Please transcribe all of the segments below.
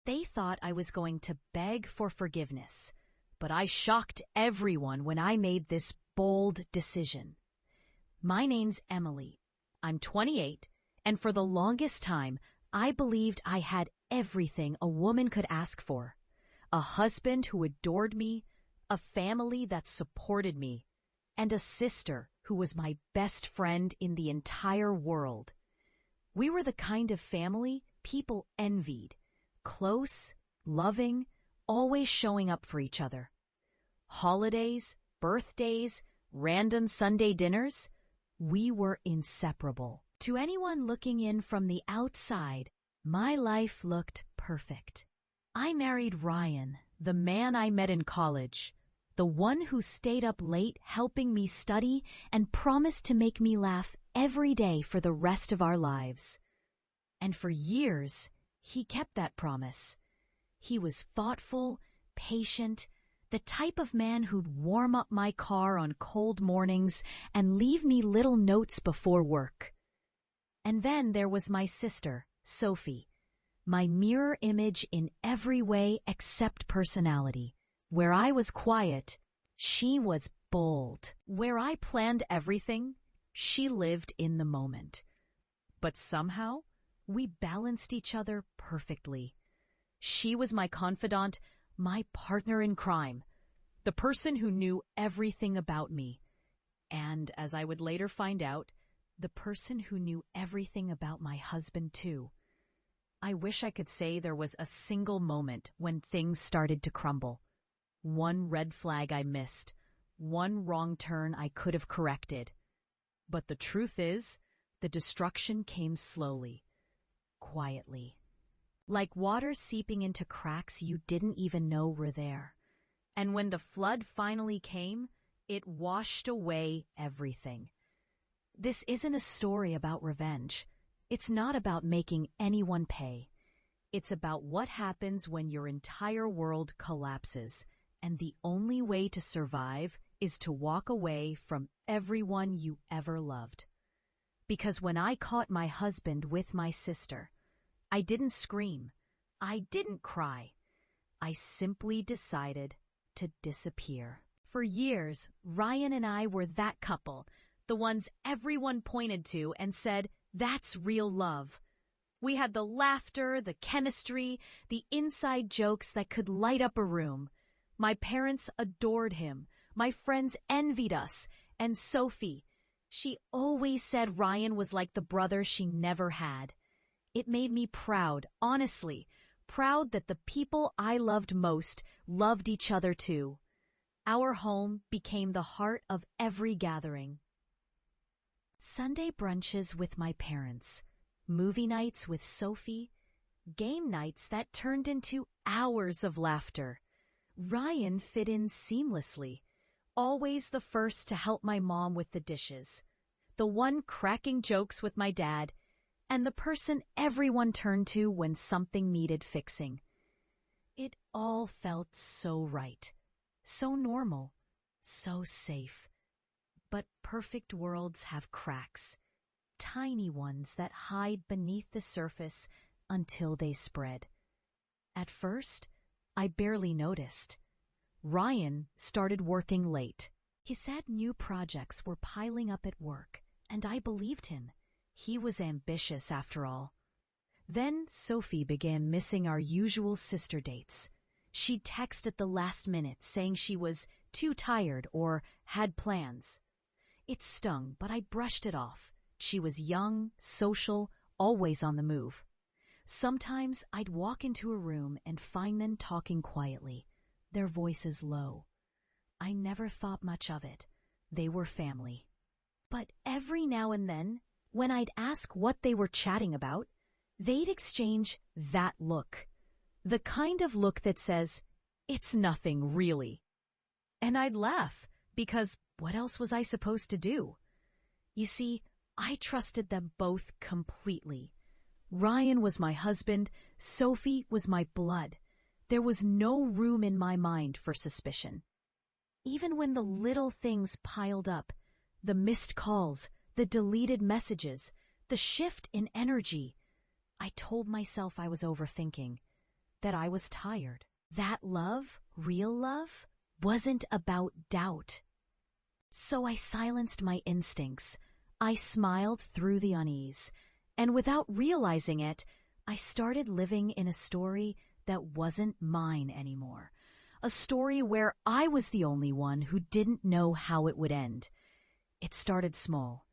They thought I was going to beg for forgiveness, but I shocked everyone when I made this bold decision. My name's Emily. I'm 28, and for the longest time, I believed I had everything a woman could ask for. A husband who adored me, a family that supported me, and a sister who was my best friend in the entire world. We were the kind of family people envied, close, loving, always showing up for each other. Holidays, birthdays, random Sunday dinners, we were inseparable. To anyone looking in from the outside, my life looked perfect. I married Ryan, the man I met in college, the one who stayed up late helping me study and promised to make me laugh every day for the rest of our lives. And for years, he kept that promise. He was thoughtful, patient, the type of man who'd warm up my car on cold mornings and leave me little notes before work. And then there was my sister, Sophie, my mirror image in every way except personality. Where I was quiet, she was bold. Where I planned everything, she lived in the moment. But somehow, we balanced each other perfectly. She was my confidant, my partner in crime, the person who knew everything about me. And, as I would later find out, the person who knew everything about my husband too. I wish I could say there was a single moment when things started to crumble. One red flag I missed, one wrong turn I could have corrected. But the truth is, the destruction came slowly, quietly. Like water seeping into cracks you didn't even know were there. And when the flood finally came, it washed away everything. This isn't a story about revenge. It's not about making anyone pay. It's about what happens when your entire world collapses, and the only way to survive is to walk away from everyone you ever loved. Because when I caught my husband with my sister, I didn't scream. I didn't cry. I simply decided to disappear. For years, Ryan and I were that couple, the ones everyone pointed to and said, "That's real love." We had the laughter, the chemistry, the inside jokes that could light up a room. My parents adored him. My friends envied us. And Sophie, she always said Ryan was like the brother she never had. It made me proud, honestly, proud that the people I loved most loved each other too. Our home became the heart of every gathering. Sunday brunches with my parents, movie nights with Sophie, game nights that turned into hours of laughter. Ryan fit in seamlessly, always the first to help my mom with the dishes, the one cracking jokes with my dad, and the person everyone turned to when something needed fixing. It all felt so right, so normal, so safe. But perfect worlds have cracks, tiny ones that hide beneath the surface until they spread. At first, I barely noticed. Ryan started working late. He said new projects were piling up at work, and I believed him. He was ambitious after all. Then Sophie began missing our usual sister dates. She'd text at the last minute saying she was too tired or had plans. It stung, but I brushed it off. She was young, social, always on the move. Sometimes I'd walk into a room and find them talking quietly, their voices low. I never thought much of it. They were family. But every now and then, when I'd ask what they were chatting about, they'd exchange that look. The kind of look that says, "It's nothing, really." And I'd laugh, because what else was I supposed to do? You see, I trusted them both completely. Ryan was my husband, Sophie was my blood. There was no room in my mind for suspicion. Even when the little things piled up, the missed calls, the deleted messages, the shift in energy, I told myself I was overthinking. that I was tired. That love, real love, wasn't about doubt. So I silenced my instincts. I smiled through the unease, and without realizing it, I started living in a story that wasn't mine anymore. A story where I was the only one who didn't know how it would end. It started small.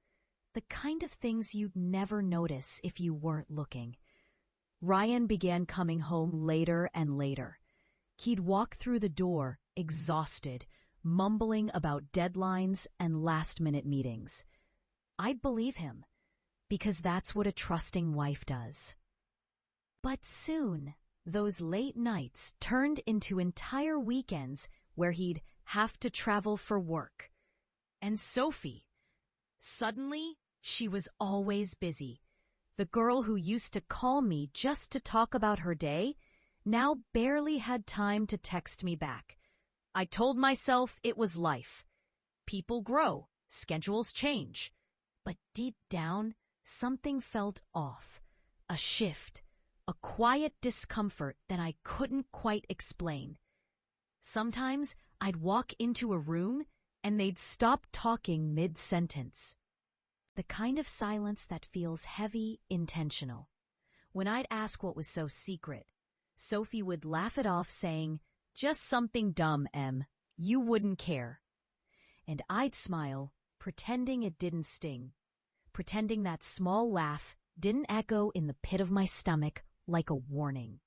The kind of things you'd never notice if you weren't looking. Ryan began coming home later and later. He'd walk through the door, exhausted, mumbling about deadlines and last-minute meetings. I'd believe him, because that's what a trusting wife does. But soon, those late nights turned into entire weekends where he'd have to travel for work. And Sophie, suddenly, she was always busy. The girl who used to call me just to talk about her day now barely had time to text me back. I told myself it was life. People grow, schedules change. But deep down, something felt off. A shift, a quiet discomfort that I couldn't quite explain. Sometimes I'd walk into a room and they'd stop talking mid-sentence. The kind of silence that feels heavy, intentional. When I'd ask what was so secret, Sophie would laugh it off saying, "Just something dumb, Em. You wouldn't care." And I'd smile, pretending it didn't sting. Pretending that small laugh didn't echo in the pit of my stomach like a warning.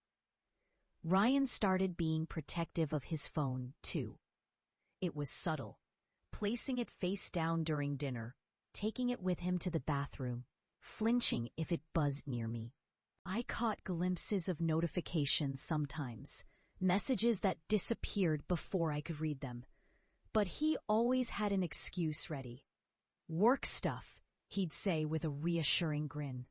Ryan started being protective of his phone, too. It was subtle, placing it face down during dinner, taking it with him to the bathroom, flinching if it buzzed near me. I caught glimpses of notifications sometimes, messages that disappeared before I could read them. But he always had an excuse ready. "Work stuff," he'd say with a reassuring grin.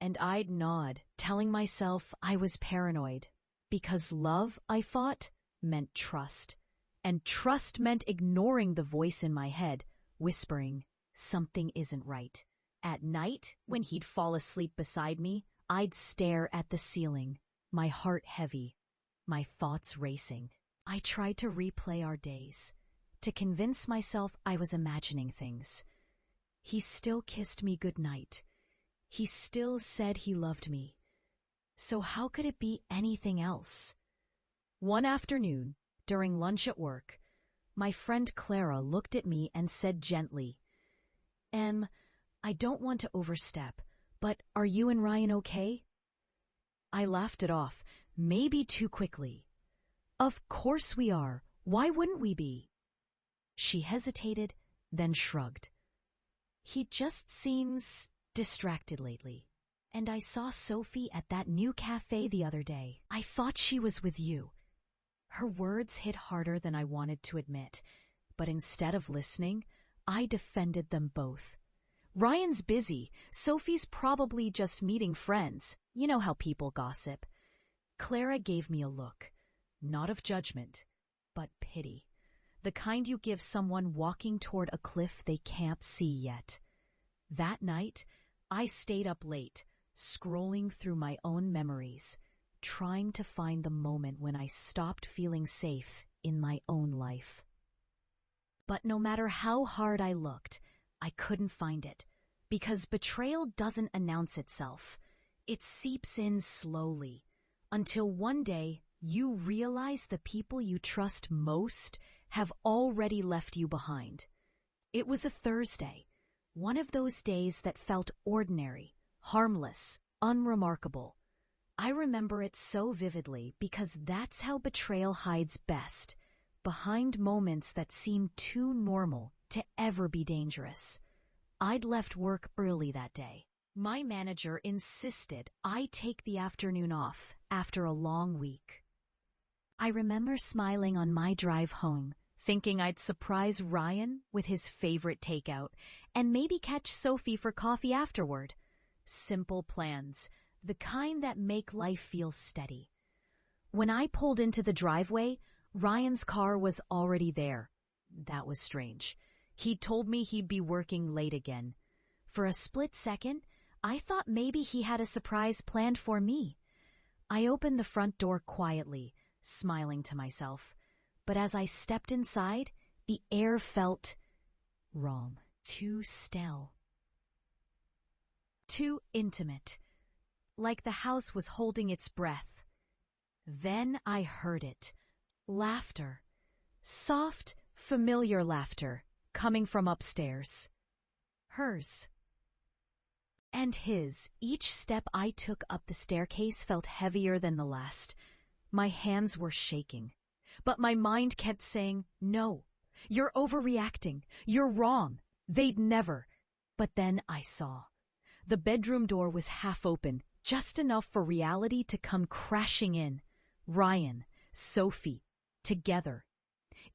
And I'd nod, telling myself I was paranoid, because love, I thought, meant trust. And trust meant ignoring the voice in my head, whispering, "Something isn't right." At night, when he'd fall asleep beside me, I'd stare at the ceiling, my heart heavy, my thoughts racing. I tried to replay our days, to convince myself I was imagining things. He still kissed me goodnight. He still said he loved me. So how could it be anything else? One afternoon, during lunch at work, my friend Clara looked at me and said gently, "Em, I don't want to overstep, but are you and Ryan okay?" I laughed it off, maybe too quickly. "Of course we are. Why wouldn't we be?" She hesitated, then shrugged. "He just seems distracted lately. And I saw Sophie at that new cafe the other day. I thought she was with you." Her words hit harder than I wanted to admit, but instead of listening, I defended them both. "Ryan's busy. Sophie's probably just meeting friends. You know how people gossip." Clara gave me a look, not of judgment, but pity. The kind you give someone walking toward a cliff they can't see yet. That night, I stayed up late, scrolling through my own memories, trying to find the moment when I stopped feeling safe in my own life. But no matter how hard I looked, I couldn't find it, because betrayal doesn't announce itself. It seeps in slowly, until one day you realize the people you trust most have already left you behind. It was a Thursday, one of those days that felt ordinary, harmless, unremarkable. I remember it so vividly because that's how betrayal hides best, behind moments that seem too normal to ever be dangerous. I'd left work early that day. My manager insisted I take the afternoon off after a long week. I remember smiling on my drive home, thinking I'd surprise Ryan with his favorite takeout and maybe catch Sophie for coffee afterward. Simple plans, the kind that make life feel steady. When I pulled into the driveway, Ryan's car was already there. That was strange. He told me he'd be working late again. For a split second, I thought maybe he had a surprise planned for me. I opened the front door quietly, smiling to myself. But as I stepped inside, the air felt wrong. Too still. Too intimate. Like the house was holding its breath. Then I heard it. Laughter. Soft, familiar laughter, coming from upstairs. Hers. And his. Each step I took up the staircase felt heavier than the last. My hands were shaking. But my mind kept saying, no, you're overreacting. You're wrong. They'd never. But then I saw. The bedroom door was half open, just enough for reality to come crashing in. Ryan, Sophie, together.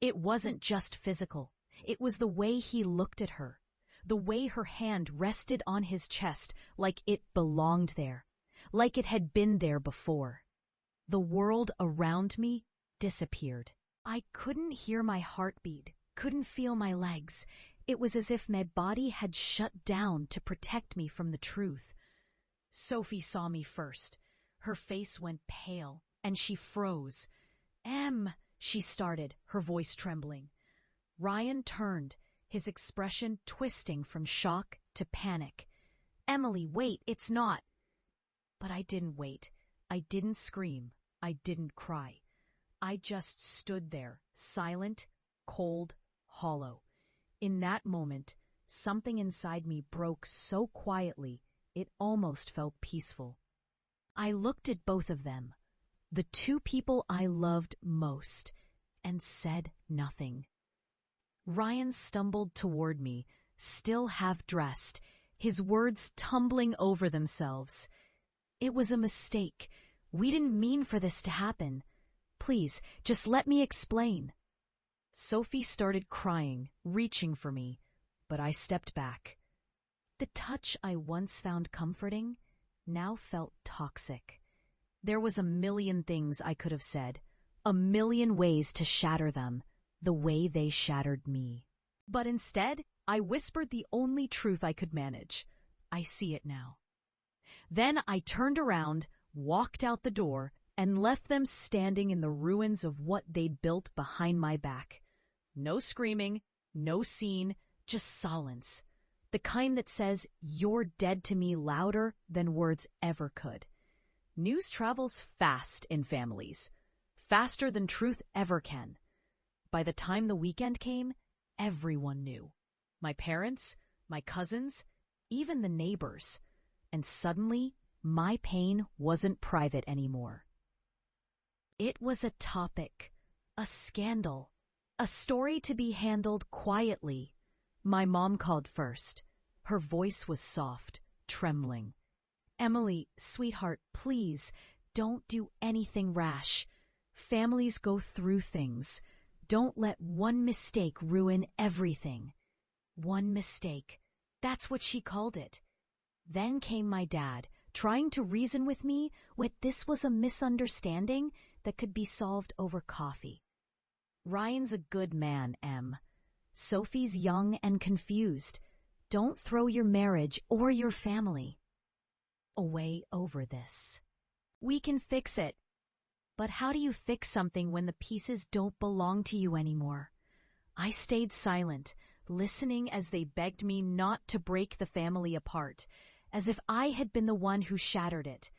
It wasn't just physical. It was the way he looked at her. The way her hand rested on his chest like it belonged there. Like it had been there before. The world around me disappeared. I couldn't hear my heartbeat, couldn't feel my legs. It was as if my body had shut down to protect me from the truth. Sophie saw me first. Her face went pale, and she froze. She started, her voice trembling. Ryan turned, his expression twisting from shock to panic. Emily, wait, it's not. But I didn't wait. I didn't scream. I didn't cry. I just stood there, silent, cold, hollow. In that moment, something inside me broke so quietly, it almost felt peaceful. I looked at both of them, the two people I loved most, and said nothing. Ryan stumbled toward me, still half-dressed, his words tumbling over themselves. It was a mistake. We didn't mean for this to happen. Please, just let me explain. Sophie started crying, reaching for me, but I stepped back. The touch I once found comforting now felt toxic. There was a million things I could have said, a million ways to shatter them, the way they shattered me. But instead, I whispered the only truth I could manage. I see it now. Then I turned around, walked out the door, and left them standing in the ruins of what they'd built behind my back. No screaming, no scene, just silence. The kind that says, you're dead to me louder than words ever could. News travels fast in families, faster than truth ever can. By the time the weekend came, everyone knew. My parents, my cousins, even the neighbors. And suddenly, my pain wasn't private anymore. It was a topic, a scandal, a story to be handled quietly. My mom called first. Her voice was soft, trembling. Emily, sweetheart, please, don't do anything rash. Families go through things. Don't let one mistake ruin everything. One mistake. That's what she called it. Then came my dad, trying to reason with me that this was a misunderstanding that could be solved over coffee. Ryan's a good man, Em. Sophie's young and confused. Don't throw your marriage or your family away over this. We can fix it. But how do you fix something when the pieces don't belong to you anymore? I stayed silent, listening as they begged me not to break the family apart, as if I had been the one who shattered it,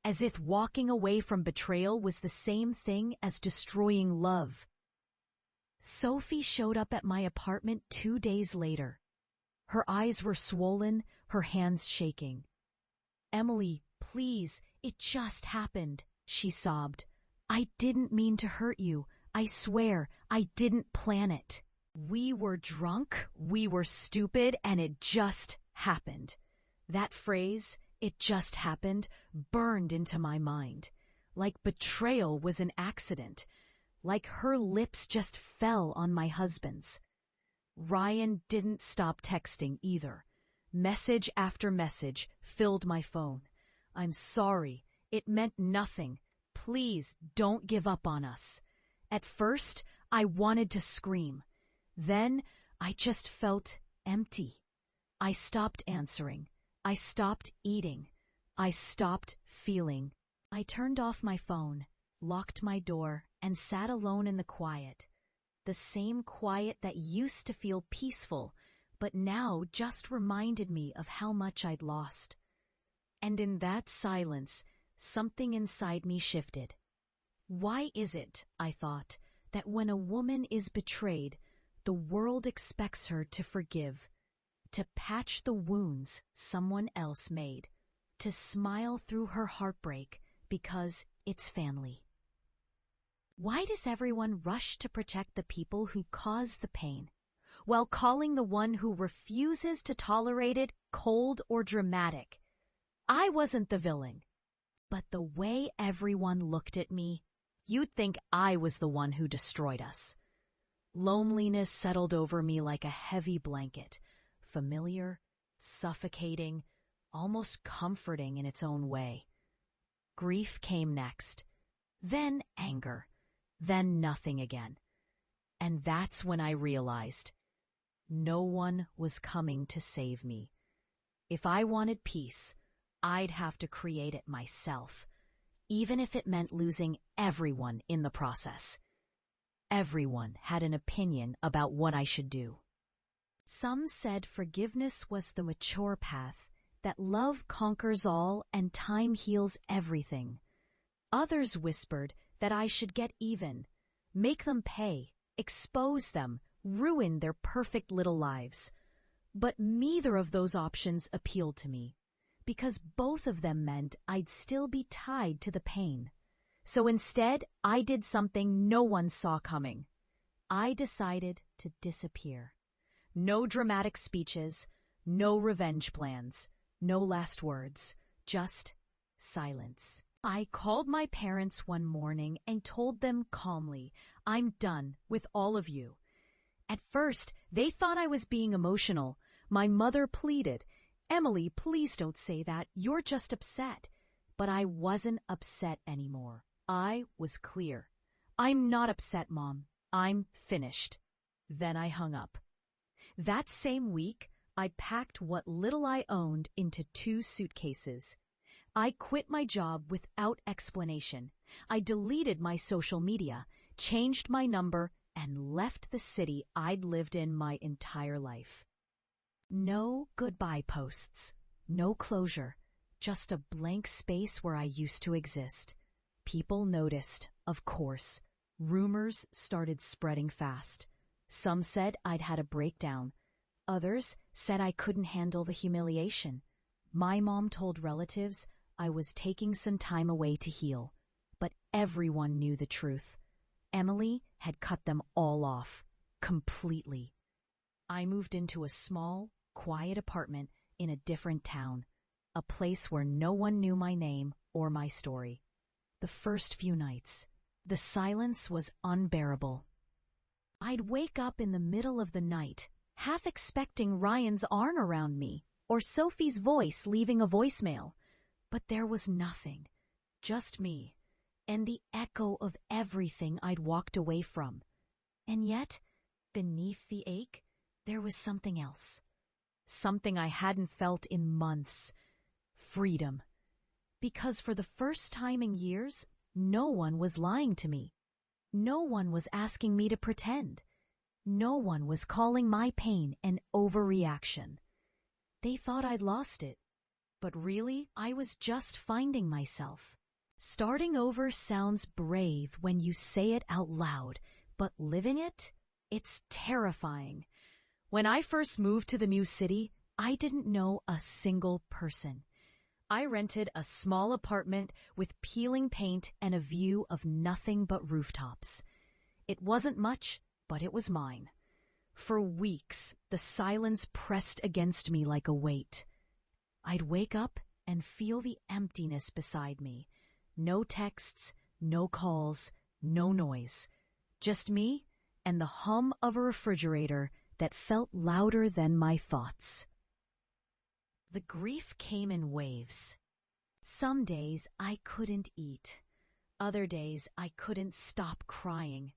as if walking away from betrayal was the same thing as destroying love. Sophie showed up at my apartment 2 days later. Her eyes were swollen, her hands shaking. Emily, please, it just happened, she sobbed. I didn't mean to hurt you. I swear, I didn't plan it. We were drunk, we were stupid, and it just happened. That phrase, it just happened, burned into my mind. Like betrayal was an accident. Like her lips just fell on my husband's. Ryan didn't stop texting either. Message after message filled my phone. I'm sorry. It meant nothing. Please don't give up on us. At first, I wanted to scream. Then, I just felt empty. I stopped answering. I stopped eating. I stopped feeling. I turned off my phone, locked my door, and sat alone in the quiet. The same quiet that used to feel peaceful, but now just reminded me of how much I'd lost. And in that silence, something inside me shifted. Why is it, I thought, that when a woman is betrayed, the world expects her to forgive, to patch the wounds someone else made, to smile through her heartbreak because it's family? Why does everyone rush to protect the people who cause the pain, while calling the one who refuses to tolerate it cold or dramatic? I wasn't the villain, but the way everyone looked at me, you'd think I was the one who destroyed us. Loneliness settled over me like a heavy blanket, familiar, suffocating, almost comforting in its own way. Grief came next, then anger, then nothing again. And that's when I realized no one was coming to save me. If I wanted peace, I'd have to create it myself, even if it meant losing everyone in the process. Everyone had an opinion about what I should do. Some said forgiveness was the mature path, that love conquers all and time heals everything. Others whispered that I should get even, make them pay, expose them, ruin their perfect little lives. But neither of those options appealed to me, because both of them meant I'd still be tied to the pain. So instead, I did something no one saw coming. I decided to disappear. No dramatic speeches, no revenge plans, no last words, just silence. I called my parents one morning and told them calmly, I'm done with all of you. At first, they thought I was being emotional. My mother pleaded, Emily, please don't say that. You're just upset. But I wasn't upset anymore. I was clear. I'm not upset, Mom. I'm finished. Then I hung up. That same week, I packed what little I owned into 2 suitcases. I quit my job without explanation. I deleted my social media, changed my number, and left the city I'd lived in my entire life. No goodbye posts, no closure, just a blank space where I used to exist. People noticed, of course. Rumors started spreading fast. Some said I'd had a breakdown. Others said I couldn't handle the humiliation. My mom told relatives I was taking some time away to heal. But everyone knew the truth. Emily had cut them all off, completely. I moved into a small, quiet apartment in a different town, a place where no one knew my name or my story. The first few nights, the silence was unbearable. I'd wake up in the middle of the night, half expecting Ryan's arm around me, or Sophie's voice leaving a voicemail. But there was nothing, just me, and the echo of everything I'd walked away from. And yet, beneath the ache, there was something else. Something I hadn't felt in months. Freedom. Because for the first time in years, no one was lying to me. No one was asking me to pretend. No one was calling my pain an overreaction. They thought I'd lost it. But really, I was just finding myself. Starting over sounds brave when you say it out loud, but living it? It's terrifying. When I first moved to the new city, I didn't know a single person. I rented a small apartment with peeling paint and a view of nothing but rooftops. It wasn't much, but it was mine. For weeks, the silence pressed against me like a weight. I'd wake up and feel the emptiness beside me. No texts, no calls, no noise. Just me and the hum of a refrigerator that felt louder than my thoughts. The grief came in waves. Some days I couldn't eat. Other days I couldn't stop crying.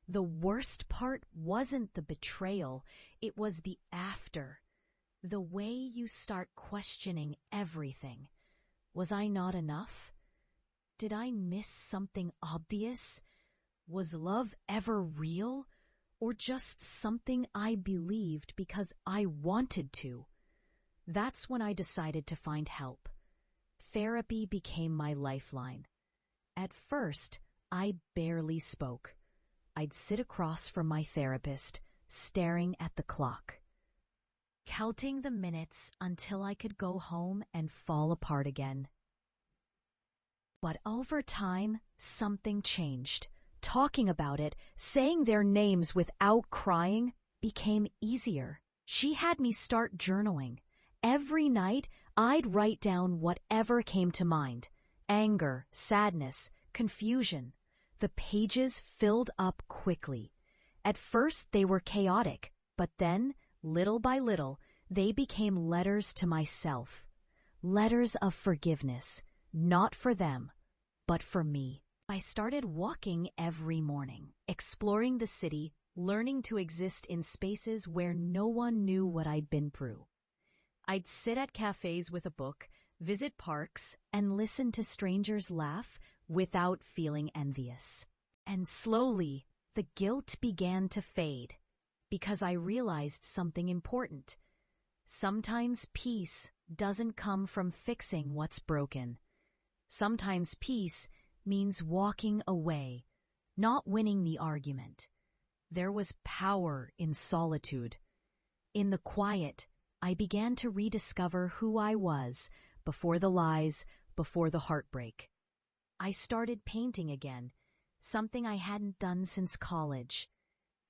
The worst part wasn't the betrayal, it was the after. The way you start questioning everything. Was I not enough? Did I miss something obvious? Was love ever real? Or just something I believed because I wanted to? That's when I decided to find help. Therapy became my lifeline. At first, I barely spoke. I'd sit across from my therapist, staring at the clock, counting the minutes until I could go home and fall apart again. But over time, something changed. Talking about it, saying their names without crying, became easier. She had me start journaling. Every night, I'd write down whatever came to mind. Anger, sadness, confusion. The pages filled up quickly. At first, they were chaotic, but then, little by little, they became letters to myself. Letters of forgiveness, not for them, but for me. I started walking every morning, exploring the city, learning to exist in spaces where no one knew what I'd been through. I'd sit at cafes with a book, visit parks, and listen to strangers laugh without feeling envious. And slowly, the guilt began to fade, because I realized something important. Sometimes peace doesn't come from fixing what's broken. Sometimes peace means walking away, not winning the argument. There was power in solitude. In the quiet, I began to rediscover who I was before the lies, before the heartbreak. I started painting again, something I hadn't done since college.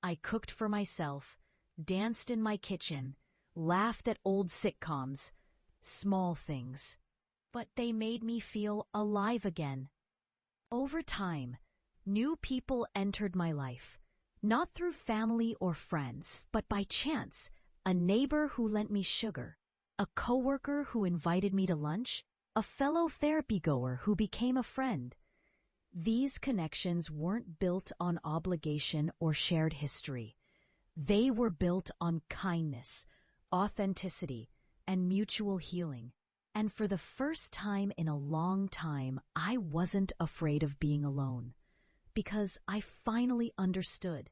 I cooked for myself, danced in my kitchen, laughed at old sitcoms, small things. But they made me feel alive again. Over time, new people entered my life, not through family or friends, but by chance. A neighbor who lent me sugar, a coworker who invited me to lunch, a fellow therapy goer who became a friend. These connections weren't built on obligation or shared history. They were built on kindness, authenticity, and mutual healing. And for the first time in a long time, I wasn't afraid of being alone, because I finally understood.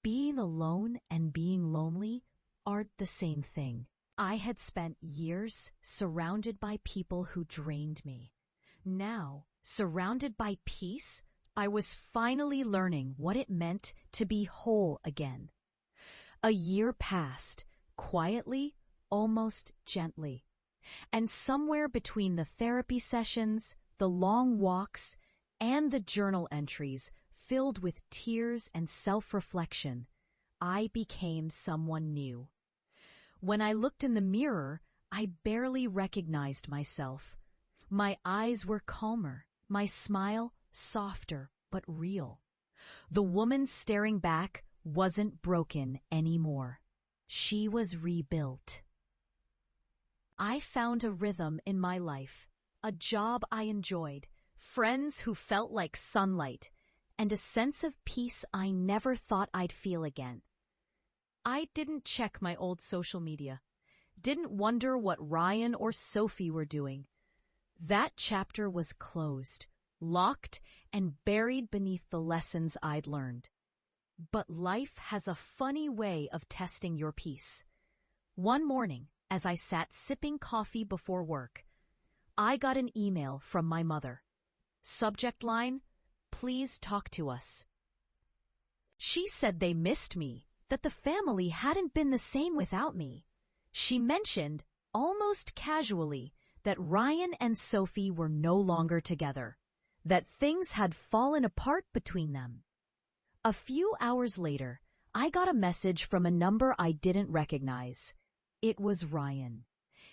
Being alone and being lonely aren't the same thing. I had spent years surrounded by people who drained me. Now, surrounded by peace, I was finally learning what it meant to be whole again. A year passed, quietly, almost gently. And somewhere between the therapy sessions, the long walks, and the journal entries filled with tears and self-reflection, I became someone new. When I looked in the mirror, I barely recognized myself. My eyes were calmer, my smile softer but real. The woman staring back wasn't broken anymore. She was rebuilt. I found a rhythm in my life, a job I enjoyed, friends who felt like sunlight, and a sense of peace I never thought I'd feel again. I didn't check my old social media, didn't wonder what Ryan or Sophie were doing. That chapter was closed, locked, and buried beneath the lessons I'd learned. But life has a funny way of testing your peace. One morning, as I sat sipping coffee before work, I got an email from my mother. Subject line, "Please talk to us." She said they missed me, that the family hadn't been the same without me. She mentioned, almost casually, that Ryan and Sophie were no longer together, that things had fallen apart between them. A few hours later, I got a message from a number I didn't recognize. It was Ryan.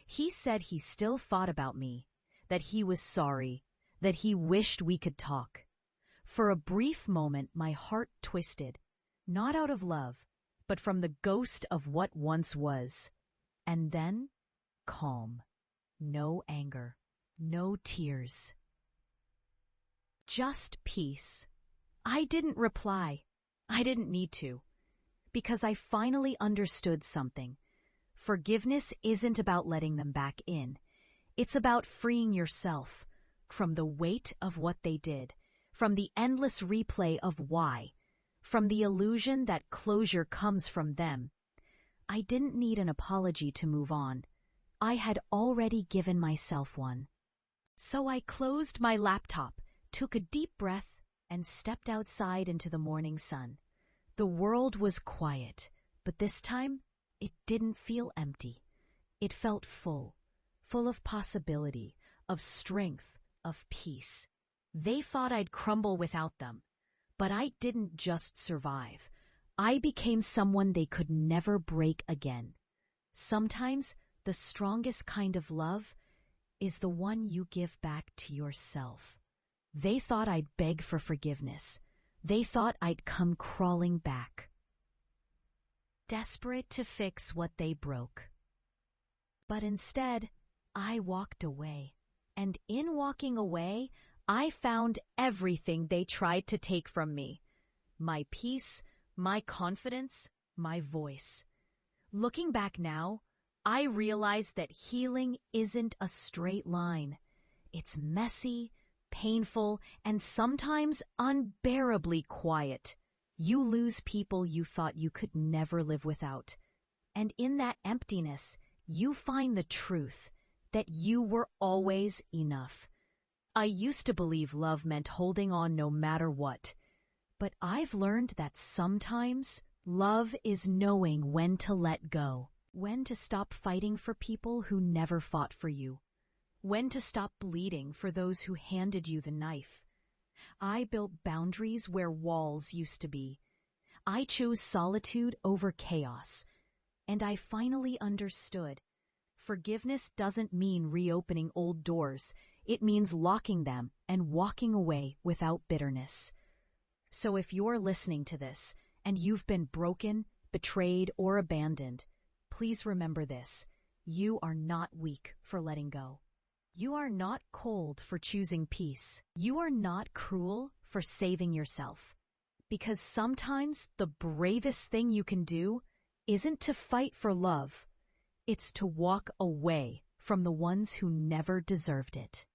He said he still thought about me, that he was sorry, that he wished we could talk. For a brief moment, my heart twisted, not out of love, but from the ghost of what once was. And then, calm. No anger. No tears. Just peace. I didn't reply. I didn't need to. Because I finally understood something. Forgiveness isn't about letting them back in. It's about freeing yourself. from the weight of what they did, from the endless replay of why, from the illusion that closure comes from them. I didn't need an apology to move on. I had already given myself one. So I closed my laptop, took a deep breath, and stepped outside into the morning sun. The world was quiet, but this time it didn't feel empty. It felt full of possibility, of strength, of peace. They thought I'd crumble without them, but I didn't just survive. I became someone they could never break again. Sometimes the strongest kind of love is the one you give back to yourself. They thought I'd beg for forgiveness. They thought I'd come crawling back, desperate to fix what they broke. But instead, I walked away. And in walking away, I found everything they tried to take from me. My peace, my confidence, my voice. Looking back now, I realize that healing isn't a straight line. It's messy, painful, and sometimes unbearably quiet. You lose people you thought you could never live without. And in that emptiness, you find the truth that you were always enough. I used to believe love meant holding on no matter what. But I've learned that sometimes love is knowing when to let go. When to stop fighting for people who never fought for you. When to stop bleeding for those who handed you the knife. I built boundaries where walls used to be. I chose solitude over chaos. And I finally understood. Forgiveness doesn't mean reopening old doors. It means locking them and walking away without bitterness. So if you're listening to this and you've been broken, betrayed, or abandoned, please remember this. You are not weak for letting go. You are not cold for choosing peace. You are not cruel for saving yourself. Because sometimes the bravest thing you can do isn't to fight for love. It's to walk away from the ones who never deserved it.